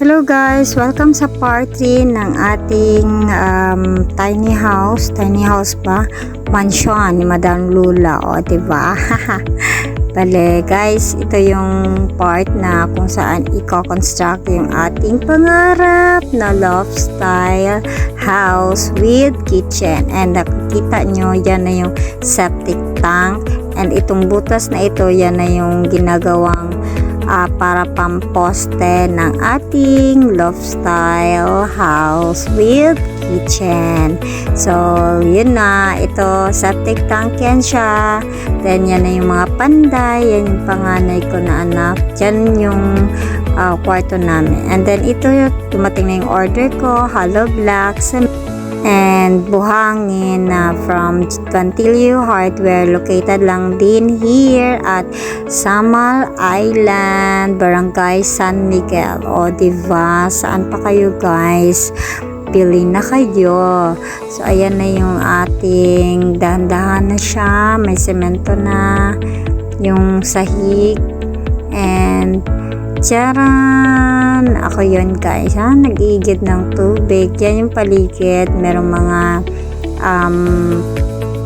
Hello guys! Welcome sa part 3 ng ating tiny house. Tiny house ba? Mansion ni Madam Lula. O, diba? Bale guys, ito yung part na kung saan i-construct yung ating pangarap na loft style house with kitchen. And nakikita nyo, yan na yung septic tank. And itong butas na ito, yan na yung ginagawang para pamposte ng ating loft style house with kitchen. So, yun na. Ito, septic tank yan siya. Then, yan na yung mga panday. Yan yung panganay ko na anak. Yan yung kwarto namin. And then, ito, dumating na yung order ko. Hollow blocks and buhangin from Vantilio Hardware, located lang din here at Samal Island, Barangay San Miguel. O diba, saan pa kayo guys? Pili na kayo. So ayan na yung ating dahan-dahan na siya, may semento na yung sahig and charan! Ako yun guys, nag-iigid ng tubig. Yan yung paligid. Merong mga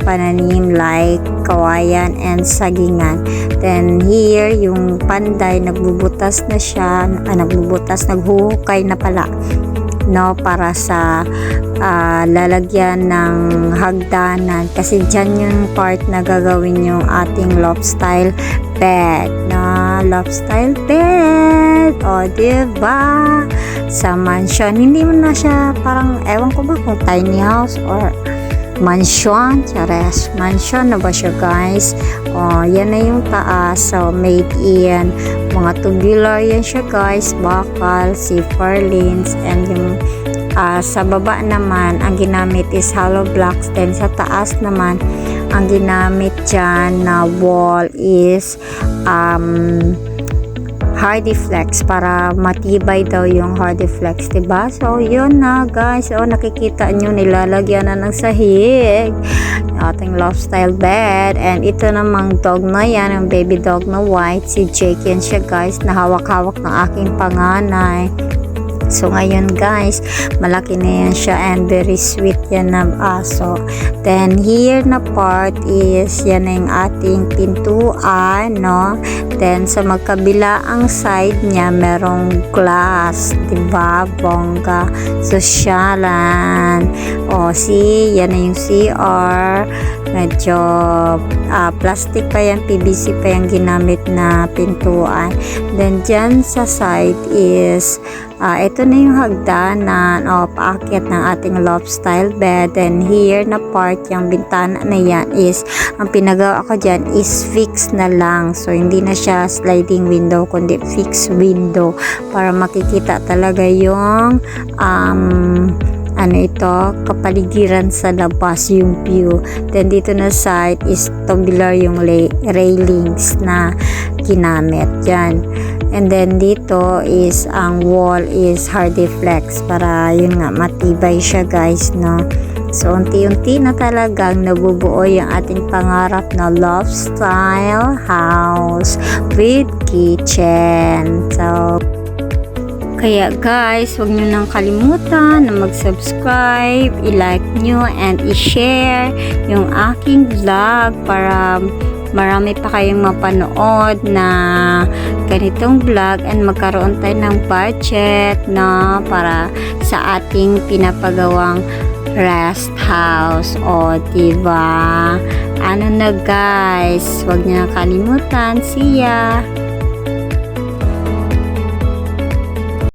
pananim like kawayan and sagingan. Then here, yung panday, nagbubutas na siya. Naghuhukay na pala. No, para sa lalagyan ng hagdanan. Kasi dyan yung part na gagawin yung ating loft style bed. No, loft style bed. O, diba? Sa mansion. Hindi mo na siya parang, ewan ko ba kung tiny house or mansion. Chares. Mansion na ba siya guys? O, yan na yung taas. So, made in mga tubular yan siya guys. Bakal, C4 and yung sa baba naman, ang ginamit is hollow blocks. Then sa taas naman, ang ginamit dyan na wall is Hardiflex para matibay daw yung Hardiflex, diba? So yun na guys, nakikita nyo nilalagyan na ng sahig ating loft style bed. And ito namang dog na yan, ang baby dog na white, si Jake yan siya guys, na hawak-hawak ng aking panganay. So ngayon guys, malaki na yan siya and very sweet yan na aso. Then here na part is yan na yung ating pintuan, no? Then sa magkabila ang side niya merong glass, diba? Bongga, sosyalan. O see, yan na yung CR. Medyo plastic pa yan, PVC pa yung ginamit na pintuan. Then dyan sa side is ito na yung hagdanan o paakyat ng ating loft style bed. And here na part, yung bintana na yan is, ang pinagawa ko dyan is fixed na lang. So hindi na siya sliding window kundi fixed window para makikita talaga yung kapaligiran sa labas, yung view. Then dito na side is tubular yung railings na ginamit dyan. And then dito is ang wall is Hardiflex para yun nga matibay siya guys, no? So unti-unti na talagang nabubuo yung ating pangarap na loft style house with kitchen. So kaya guys, huwag nyo nang kalimutan na mag-subscribe, i-like nyo and i-share yung aking vlog para marami pa kayong mapanood na ganitong vlog and magkaroon tayo ng budget, no, para sa ating pinapagawang rest house. O diba? Ano na guys, huwag nyo nang kalimutan. See ya!